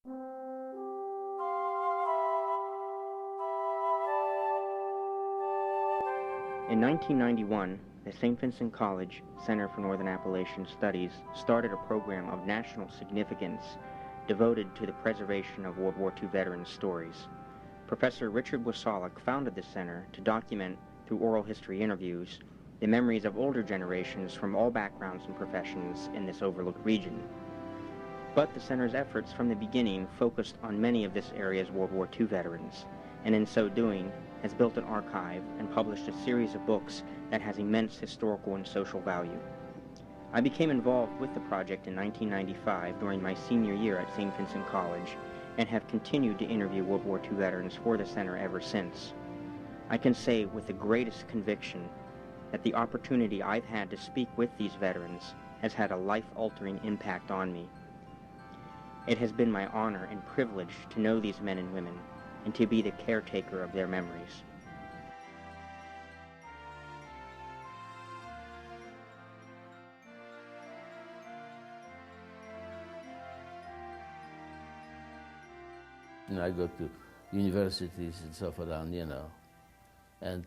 In 1991, the Saint Vincent College Center for Northern Appalachian Studies started a program of national significance devoted to the preservation of World War II veterans' stories. Professor Richard Wasolick founded the center to document, through oral history interviews, the memories of older generations from all backgrounds and professions in this overlooked region. But the center's efforts from the beginning focused on many of this area's World War II veterans, and in so doing has built an archive and published a series of books that has immense historical and social value. I became involved with the project in 1995 during my senior year at Saint Vincent College and have continued to interview World War II veterans for the center ever since. I can say with the greatest conviction that the opportunity I've had to speak with these veterans has had a life-altering impact on me. It has been my honor and privilege to know these men and women and to be the caretaker of their memories. I go to universities and so forth on, and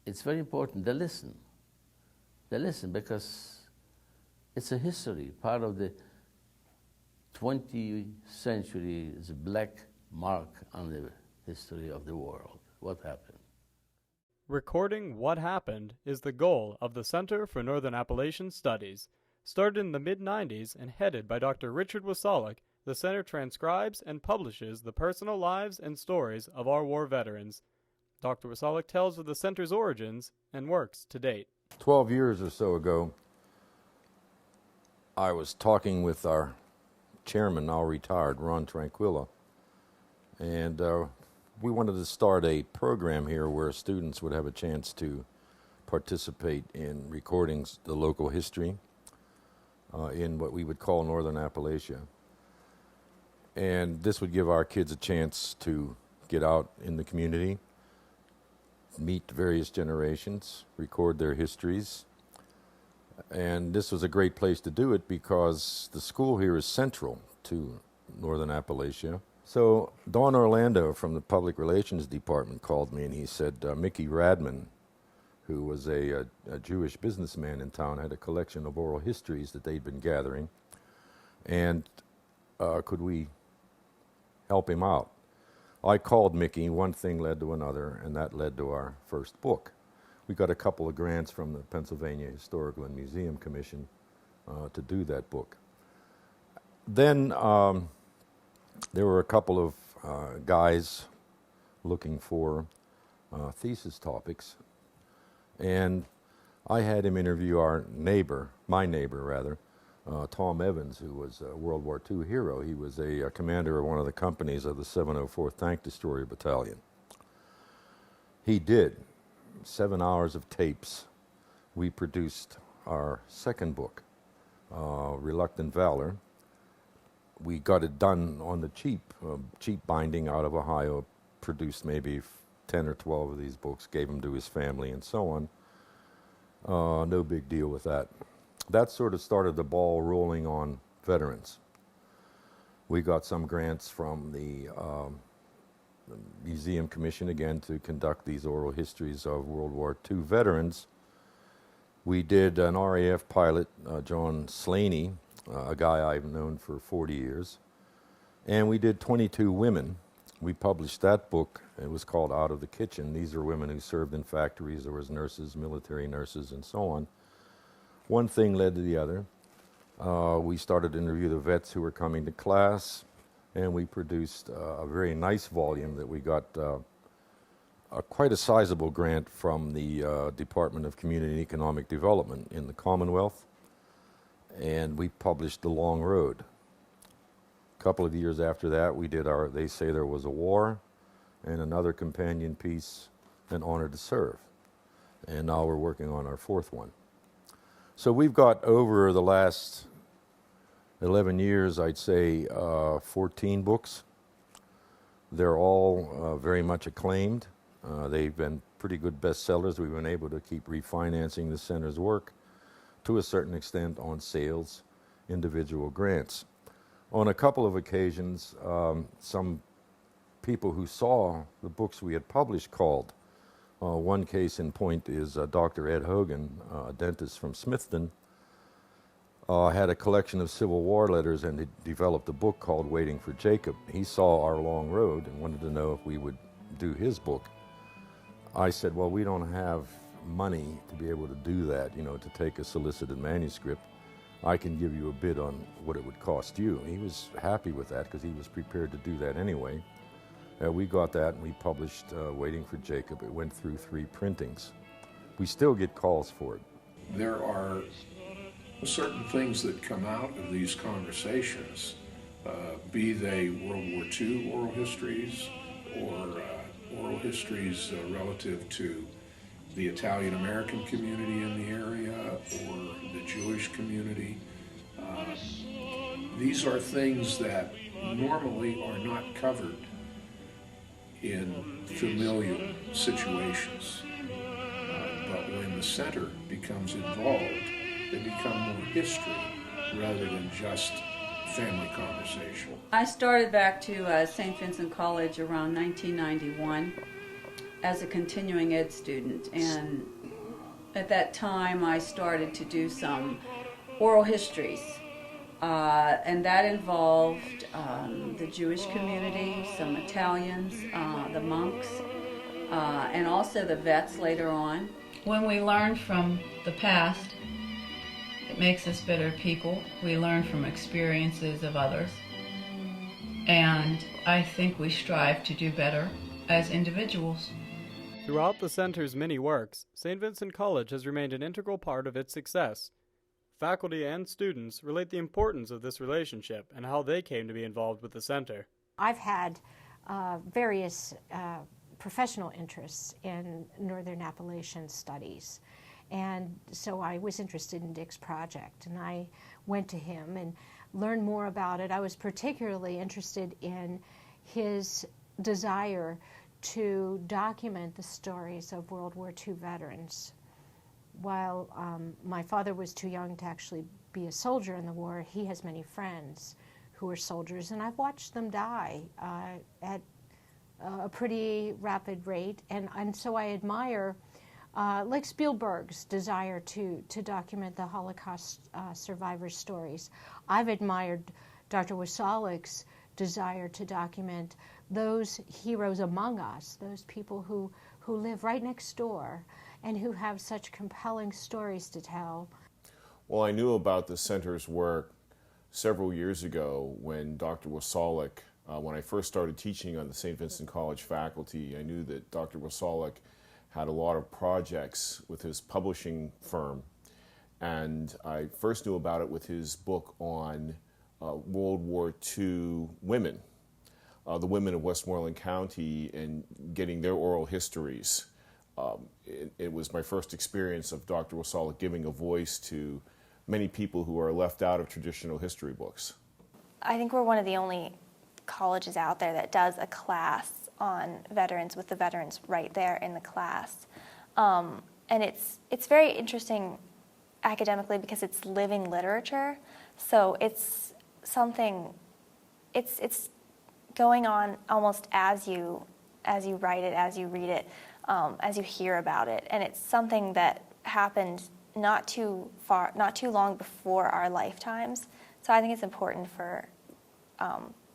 it's very important they listen. They listen because it's a history. Part of the 20th century is a black mark on the history of the world. What happened? Recording what happened is the goal of the Center for Northern Appalachian Studies. Started in the mid-90s and headed by Dr. Richard Wasolick, the center transcribes and publishes the personal lives and stories of our war veterans. Dr. Wasolick tells of the center's origins and works to date. 12 years or so ago, I was talking with our chairman, now retired, Ron Tranquilla, and we wanted to start a program here where students would have a chance to participate in recording the local history in what we would call Northern Appalachia. And this would give our kids a chance to get out in the community, meet various generations, record their histories. And this was a great place to do it because the school here is central to Northern Appalachia. So Don Orlando from the Public Relations Department called me and he said, Mickey Radman, who was a Jewish businessman in town, had a collection of oral histories that they'd been gathering. And could we help him out? I called Mickey, one thing led to another, and that led to our first book. We got a couple of grants from the Pennsylvania Historical and Museum Commission to do that book. Then there were a couple of guys looking for thesis topics, and I had him interview my neighbor rather, Tom Evans, who was a World War II hero. He was a commander of one of the companies of the 704th Tank Destroyer Battalion. He did 7 hours of tapes. We produced our second book, Reluctant Valor. We got it done on the cheap binding out of Ohio, produced maybe 10 or 12 of these books, gave them to his family and so on. No big deal with that. That sort of started the ball rolling on veterans. We got some grants from the Museum Commission again to conduct these oral histories of World War II veterans. We did an RAF pilot, John Slaney, a guy I've known for 40 years, and we did 22 women. We published that book. It was called Out of the Kitchen. These are women who served in factories. There was nurses, military nurses, and so on. One thing led to the other. We started to interview the vets who were coming to class, and we produced a very nice volume that we got quite a sizable grant from the Department of Community and Economic Development in the Commonwealth, and we published The Long Road. A couple of years after that, we did our They Say There Was a War, and another companion piece, An Honor to Serve. And now we're working on our fourth one. So we've got over the last 11 years, I'd say, 14 books. They're all very much acclaimed. They've been pretty good bestsellers. We've been able to keep refinancing the center's work to a certain extent on sales, individual grants. On a couple of occasions, some people who saw the books we had published called. One case in point is Dr. Ed Hogan, a dentist from Smithton, had a collection of Civil War letters and he developed a book called Waiting for Jacob. He saw our long road and wanted to know if we would do his book. I said, well, we don't have money to be able to do that, to take a solicited manuscript. I can give you a bid on what it would cost you. He was happy with that because he was prepared to do that anyway. We got that and we published Waiting for Jacob. It went through 3 printings. We still get calls for it. There are certain things that come out of these conversations, be they World War II oral histories or oral histories relative to the Italian-American community in the area or the Jewish community. These are things that normally are not covered in familial situations. But when the center becomes involved, they become more history rather than just family conversation. I started back to Saint Vincent College around 1991 as a continuing ed student, and at that time I started to do some oral histories, and that involved the Jewish community, some Italians, the monks, and also the vets later on. When we learn from the past, it makes us better people. We learn from experiences of others, and I think we strive to do better as individuals. Throughout the center's many works, St. Vincent College has remained an integral part of its success. Faculty and students relate the importance of this relationship and how they came to be involved with the center. I've had various professional interests in Northern Appalachian Studies, and so I was interested in Dick's project, and I went to him and learned more about it. I was particularly interested in his desire to document the stories of World War II veterans. While my father was too young to actually be a soldier in the war, he has many friends who were soldiers, and I've watched them die at a pretty rapid rate, and so I admire like Spielberg's desire to document the Holocaust survivors' stories. I've admired Dr. Wasalik's desire to document those heroes among us, those people who live right next door and who have such compelling stories to tell. Well, I knew about the center's work several years ago when Dr. Wasalik, when I first started teaching on the Saint Vincent College faculty, I knew that Dr. Wasalik had a lot of projects with his publishing firm, and I first knew about it with his book on World War II women, the women of Westmoreland County, and getting their oral histories. It was my first experience of Dr. Wasalik giving a voice to many people who are left out of traditional history books. I think we're one of the only colleges out there that does a class on veterans with the veterans right there in the class. And it's very interesting academically because it's living literature. So it's something, it's going on almost as you write it, as you read it, as you hear about it. And it's something that happened not too long before our lifetimes. So I think it's important for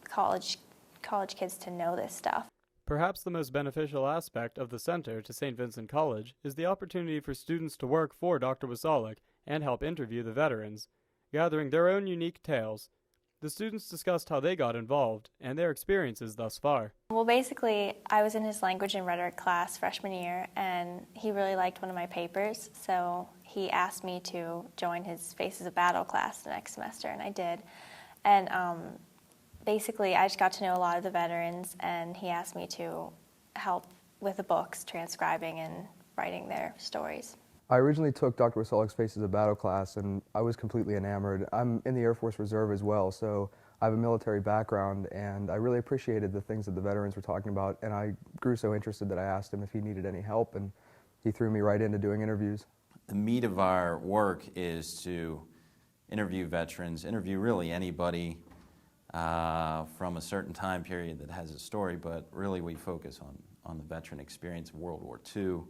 college kids to know this stuff. Perhaps the most beneficial aspect of the center to St. Vincent College is the opportunity for students to work for Dr. Wasalik and help interview the veterans, gathering their own unique tales. The students discussed how they got involved and their experiences thus far. Well, basically, I was in his language and rhetoric class freshman year, and he really liked one of my papers, so he asked me to join his Faces of Battle class the next semester, and I did. And basically, I just got to know a lot of the veterans, and he asked me to help with the books, transcribing and writing their stories. I originally took Dr. Wasalik's Faces of Battle class, and I was completely enamored. I'm in the Air Force Reserve as well, so I have a military background, and I really appreciated the things that the veterans were talking about, and I grew so interested that I asked him if he needed any help, and he threw me right into doing interviews. The meat of our work is to interview veterans, interview really anybody from a certain time period that has a story, but really we focus on the veteran experience of World War II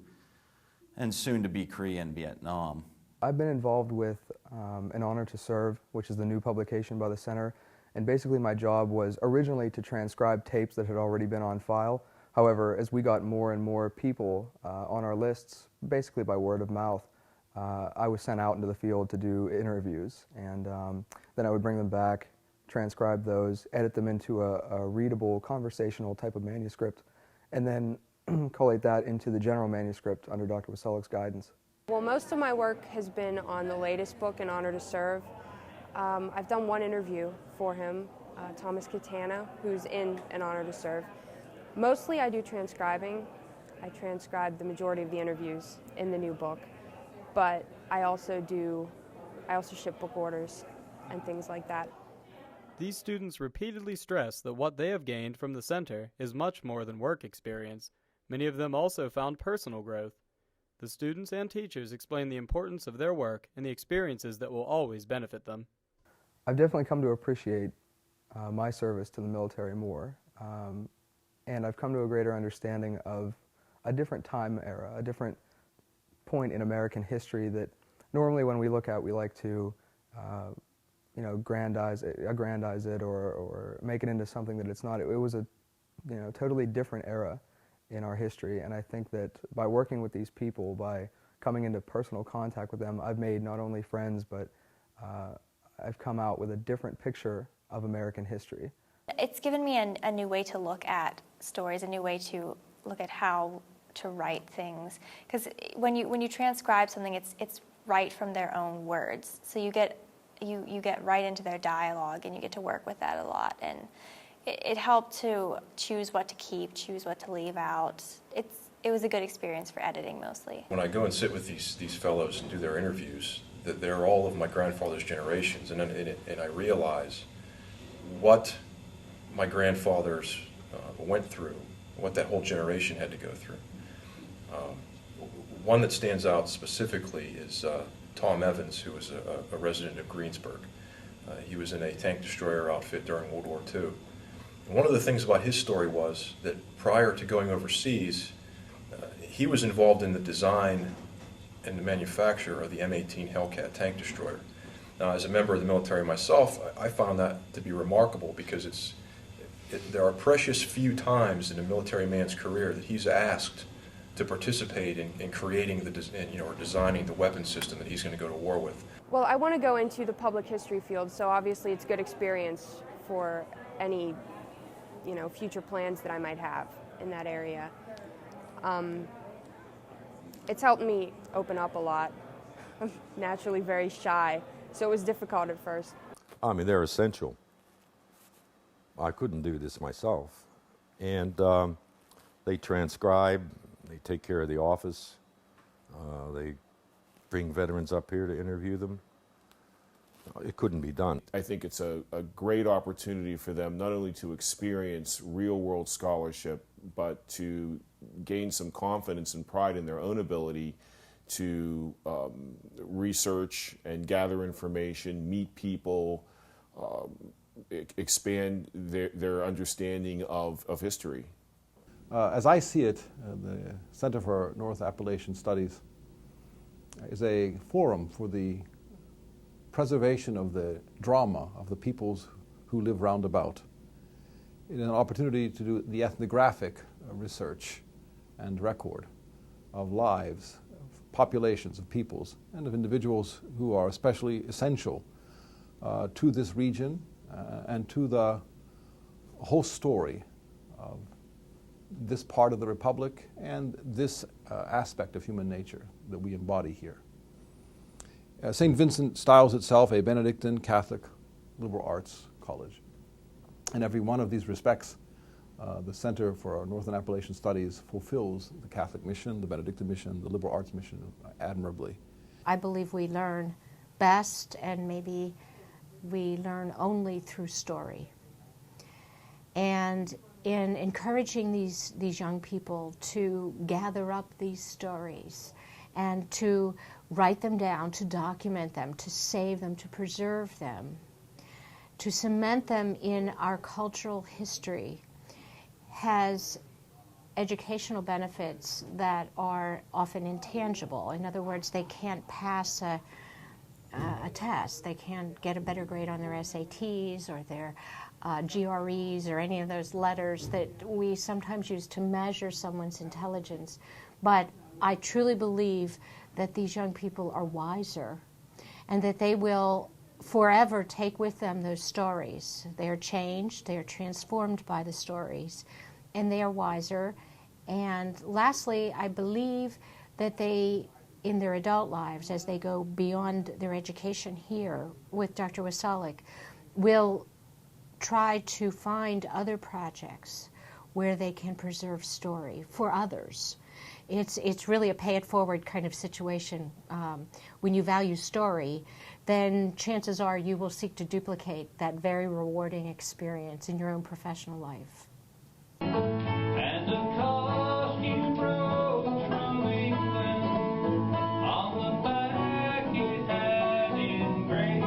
and soon to be Korea and Vietnam. I've been involved with An Honor to Serve, which is the new publication by the Center, and basically my job was originally to transcribe tapes that had already been on file. However, as we got more and more people on our lists, basically by word of mouth, I was sent out into the field to do interviews, and then I would bring them back, transcribe those, edit them into a readable, conversational type of manuscript, and then collate that into the general manuscript under Dr. Wasolek's guidance. Well, most of my work has been on the latest book, An Honor to Serve. I've done one interview for him, Thomas Katana, who's in An Honor to Serve. Mostly I do transcribing. I transcribe the majority of the interviews in the new book, but I also ship book orders and things like that. These students repeatedly stress that what they have gained from the center is much more than work experience. Many of them also found personal growth. The students and teachers explain the importance of their work and the experiences that will always benefit them. I've definitely come to appreciate my service to the military more, and I've come to a greater understanding of a different time era, a different point in American history that normally when we look at, we like to aggrandize it or make it into something that it's not. It was a totally different era in our history, and I think that by working with these people, by coming into personal contact with them, I've made not only friends, but I've come out with a different picture of American history. It's given me a new way to look at stories, a new way to look at how to write things. Because when you transcribe something, it's right from their own words. So you get right into their dialogue, and you get to work with that a lot. And it helped to choose what to keep, choose what to leave out. It was a good experience for editing mostly. When I go and sit with these fellows and do their interviews, that they're all of my grandfather's generations, and I realize what my grandfathers went through, what that whole generation had to go through. One that stands out specifically is Tom Evans, who was a resident of Greensburg. He was in a tank destroyer outfit during World War II. And one of the things about his story was that prior to going overseas, he was involved in the design and the manufacture of the M18 Hellcat tank destroyer. Now, as a member of the military myself, I found that to be remarkable because there are precious few times in a military man's career that he's asked to participate in creating or designing the weapon system that he's going to go to war with. Well, I want to go into the public history field, so obviously it's good experience for any future plans that I might have in that area. It's helped me open up a lot. I'm naturally very shy, so it was difficult at first. I mean, they're essential. I couldn't do this myself. And they transcribe, they take care of the office, they bring veterans up here to interview them. It couldn't be done. I think it's a great opportunity for them not only to experience real-world scholarship, but to gain some confidence and pride in their own ability to research and gather information, meet people, expand their understanding of history. As I see it, the Center for North Appalachian Studies is a forum for the preservation of the drama of the peoples who live round about. It is an opportunity to do the ethnographic research and record of lives, of populations, of peoples, and of individuals who are especially essential to this region and to the whole story of this part of the Republic and this aspect of human nature that we embody here. Saint Vincent styles itself a Benedictine Catholic liberal arts college. In every one of these respects, the Center for Northern Appalachian Studies fulfills the Catholic mission, the Benedictine mission, the liberal arts mission admirably. I believe we learn best, and maybe we learn only through story. And in encouraging these young people to gather up these stories and to write them down, to document them, to save them, to preserve them, to cement them in our cultural history has educational benefits that are often intangible. In other words, they can't pass a test. They can't get a better grade on their SATs or their GREs or any of those letters that we sometimes use to measure someone's intelligence. But I truly believe that these young people are wiser and that they will forever take with them those stories. They are changed, they are transformed by the stories, and they are wiser. And lastly, I believe that they, in their adult lives, as they go beyond their education here with Dr. Wasalik, will try to find other projects where they can preserve story for others. It's really a pay-it-forward kind of situation. When you value story, then chances are you will seek to duplicate that very rewarding experience in your own professional life. And across New roads from England, on the back it had engraved.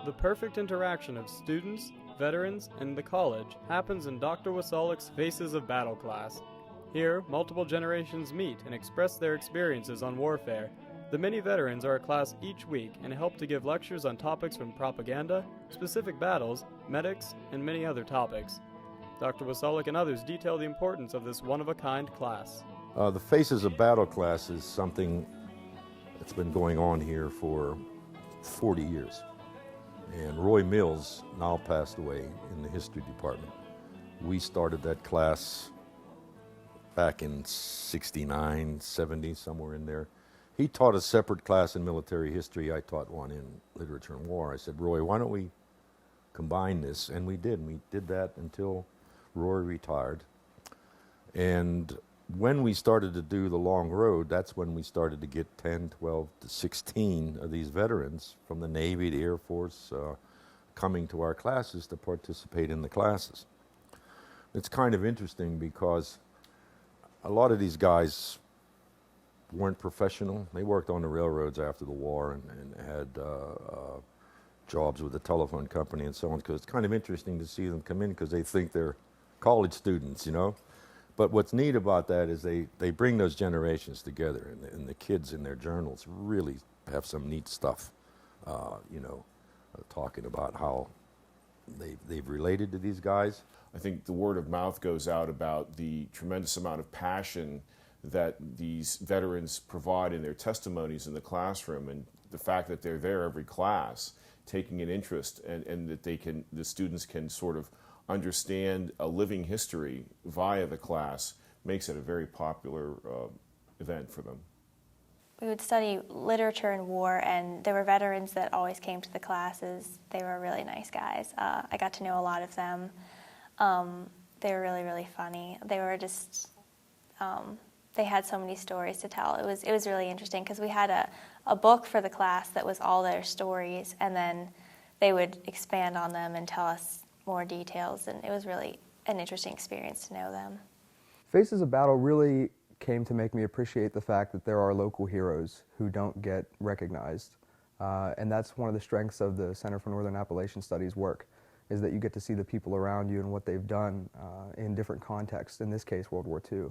The perfect interaction of students, veterans, and the college happens in Dr. Wasalik's Faces of Battle class. Here, multiple generations meet and express their experiences on warfare. The many veterans are a class each week and help to give lectures on topics from propaganda, specific battles, medics, and many other topics. Dr. Wasalik and others detail the importance of this one-of-a-kind class. The Faces of Battle class is something that's been going on here for 40 years. And Roy Mills now passed away in the history department. We started that class back in 69, 70, somewhere in there. He taught a separate class in military history. I taught one in literature and war. I said, Roy, why don't we combine this? And we did. We did that until Roy retired. And when we started to do the long road, that's when we started to get 10, 12 to 16 of these veterans from the Navy, the Air Force, coming to our classes to participate in the classes. It's kind of interesting because a lot of these guys weren't professional. They worked on the railroads after the war and had jobs with the telephone company and so on, because it's kind of interesting to see them come in because they think they're college students, you know. But what's neat about that is they bring those generations together, and the kids in their journals really have some neat stuff, talking about how they've related to these guys. I think the word of mouth goes out about the tremendous amount of passion that these veterans provide in their testimonies in the classroom, and the fact that they're there every class taking an interest, and that the students can sort of understand a living history via the class makes it a very popular event for them. We would study literature and war, and there were veterans that always came to the classes. They were really nice guys. I got to know a lot of them. They were really, really funny. They were just, they had so many stories to tell. It was really interesting because we had a book for the class that was all their stories, and then they would expand on them and tell us more details, and it was really an interesting experience to know them. Faces of Battle really came to make me appreciate the fact that there are local heroes who don't get recognized. And that's one of the strengths of the Center for Northern Appalachian Studies work, is that you get to see the people around you and what they've done in different contexts, in this case, World War II.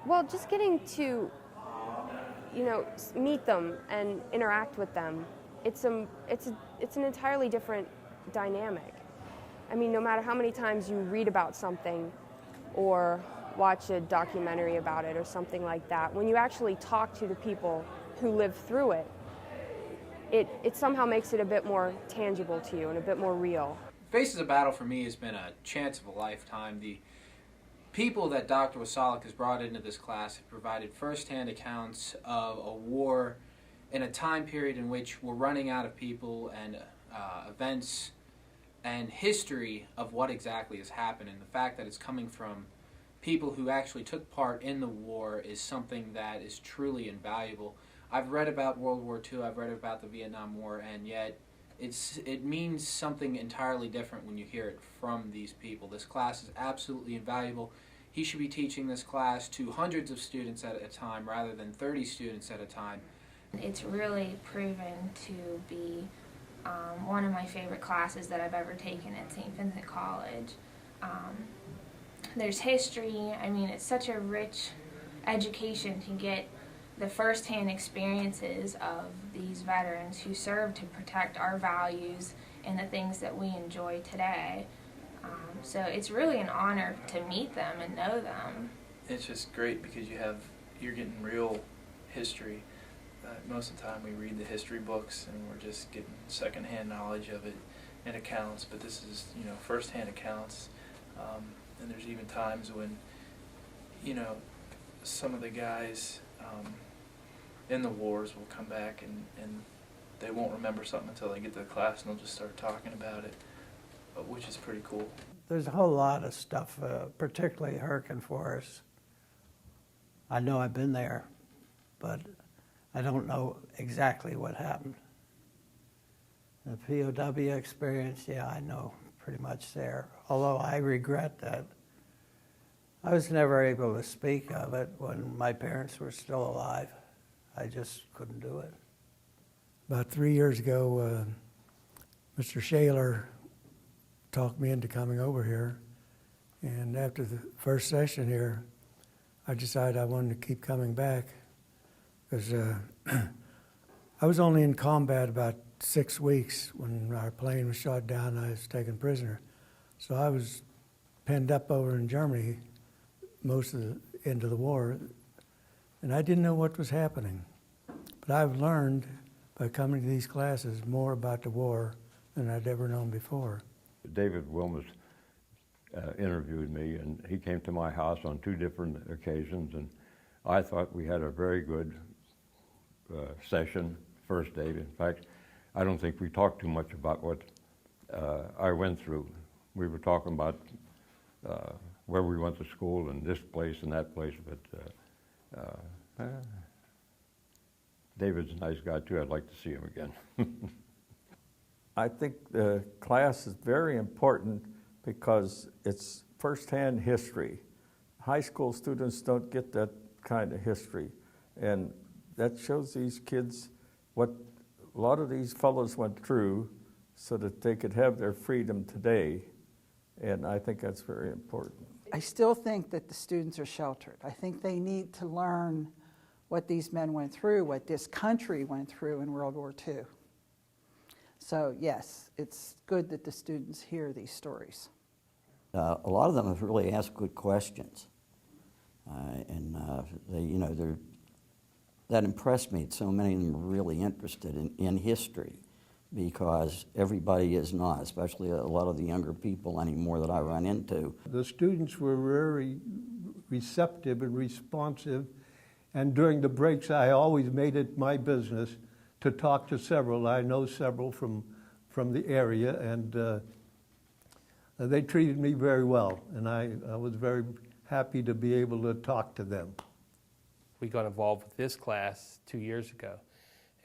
Well, just getting to, meet them and interact with them, it's an entirely different dynamic. I mean, no matter how many times you read about something or watch a documentary about it or something like that, when you actually talk to the people who lived through it, it somehow makes it a bit more tangible to you and a bit more real. Faces of Battle for me has been a chance of a lifetime. The people that Dr. Wasalik has brought into this class have provided firsthand accounts of a war in a time period in which we're running out of people, and events and history of what exactly has happened. And the fact that it's coming from people who actually took part in the war is something that is truly invaluable. I've read about World War II, I've read about the Vietnam War, and yet it means something entirely different when you hear it from these people. This class is absolutely invaluable. He should be teaching this class to hundreds of students at a time rather than 30 students at a time. It's really proven to be One of my favorite classes that I've ever taken at Saint Vincent College. There's history. I mean, it's such a rich education to get the firsthand experiences of these veterans who served to protect our values and the things that we enjoy today. So it's really an honor to meet them and know them. It's just great because you're getting real history. Most of the time we read the history books and we're just getting secondhand knowledge of it and accounts, but this is, firsthand accounts. And there's even times when, some of the guys in the wars will come back and they won't remember something until they get to the class and they'll just start talking about it, which is pretty cool. There's a whole lot of stuff, particularly Hurricane Forest. I know I've been there, but I don't know exactly what happened. The POW experience, yeah, I know pretty much there. Although I regret that I was never able to speak of it when my parents were still alive. I just couldn't do it. About 3 years ago, Mr. Shaler talked me into coming over here. And after the first session here, I decided I wanted to keep coming back because I was only in combat about 6 weeks when our plane was shot down and I was taken prisoner. So I was penned up over in Germany most of the end of the war, and I didn't know what was happening. But I've learned by coming to these classes more about the war than I'd ever known before. David Wilmus interviewed me, and he came to my house on 2 different occasions, and I thought we had a very good session first day. In fact, I don't think we talked too much about what I went through. We were talking about where we went to school and this place and that place, but David's a nice guy too. I'd like to see him again. I think the class is very important because it's firsthand history. High school students don't get that kind of history, and that shows these kids what a lot of these fellows went through so that they could have their freedom today, and I think that's very important. I still think that the students are sheltered. I think they need to learn what these men went through, what this country went through in World War II. So yes, it's good that the students hear these stories. A lot of them have really asked good questions, and that impressed me. So many of them are really interested in history, because everybody is not, especially a lot of the younger people anymore that I run into. The students were very receptive and responsive, and during the breaks I always made it my business to talk to several. I know several from the area, and they treated me very well, and I was very happy to be able to talk to them. We got involved with this class 2 years ago,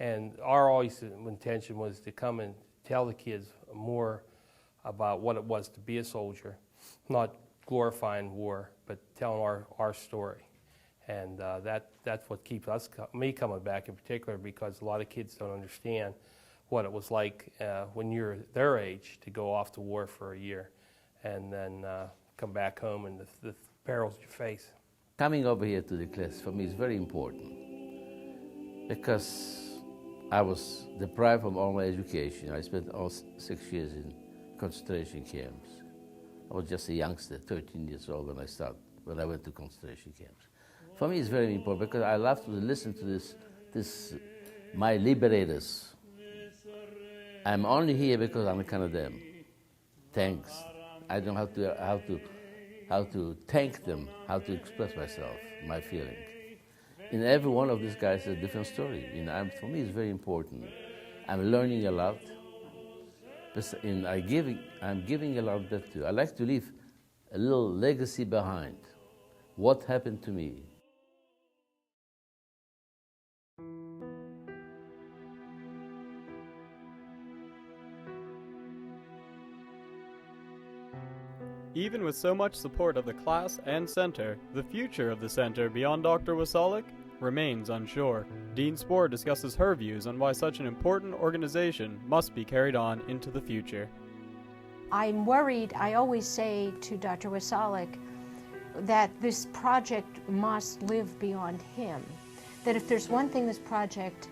and our always intention was to come and tell the kids more about what it was to be a soldier, not glorifying war, but telling our story. And that's what keeps me coming back in particular, because a lot of kids don't understand what it was like when you're their age to go off to war for a year and then come back home and the perils you face. Coming over here to the class for me is very important because I was deprived of all my education. I spent all 6 years in concentration camps. I was just a youngster, 13 years old when I went to concentration camps. For me, it's very important because I love to listen to my liberators. I'm only here because I'm a Canadian. Thanks. I don't know how to thank them, how to express myself, my feeling. In every one of these guys, is a different story. For me, it's very important. I'm learning a lot, and I'm giving a lot back too. I like to leave a little legacy behind. What happened to me? Even with so much support of the class and center, the future of the center beyond Dr. Wasalik remains unsure. Dean Spohr discusses her views on why such an important organization must be carried on into the future. I'm worried. I always say to Dr. Wasalik that this project must live beyond him. That if there's one thing this project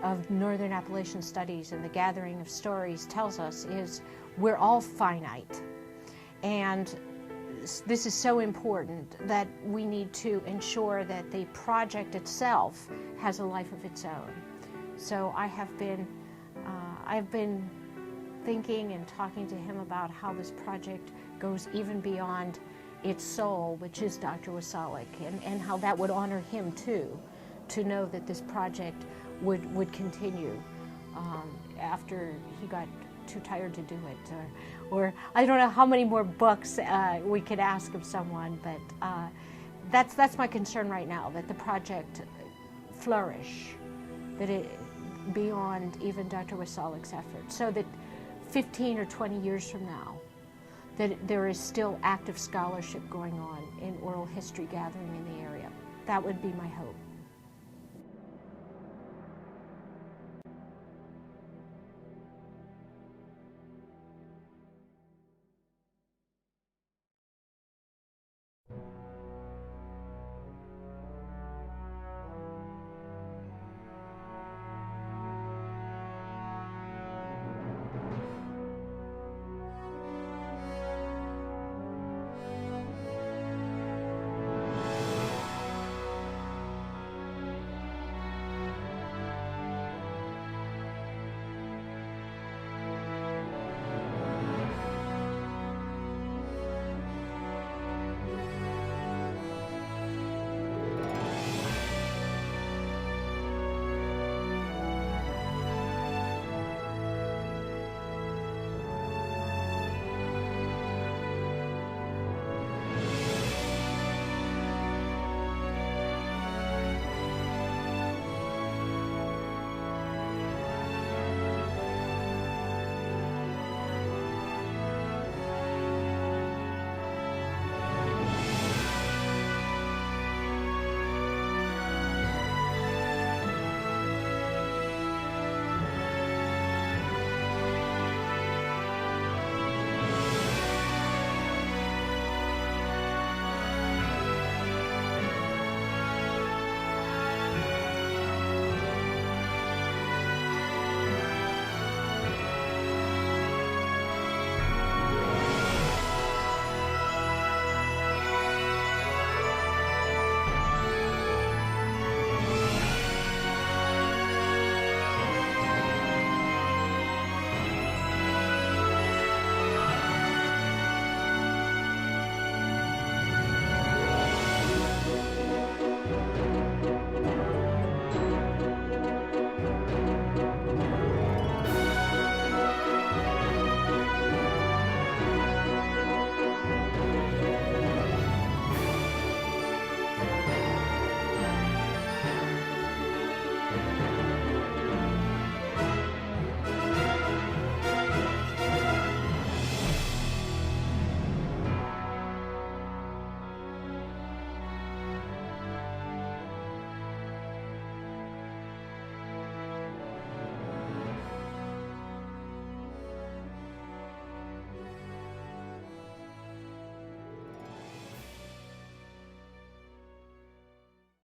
of Northern Appalachian Studies and the gathering of stories tells us is we're all finite. And this is so important that we need to ensure that the project itself has a life of its own. So I've been thinking and talking to him about how this project goes even beyond its soul, which is Dr. Wasalik, and how that would honor him too, to know that this project would continue after he got too tired to do it, or I don't know how many more books we could ask of someone, but that's my concern right now, that the project flourish, that it beyond even Dr. Wasalik's efforts, so that 15 or 20 years from now, that there is still active scholarship going on in oral history gathering in the area. That would be my hope.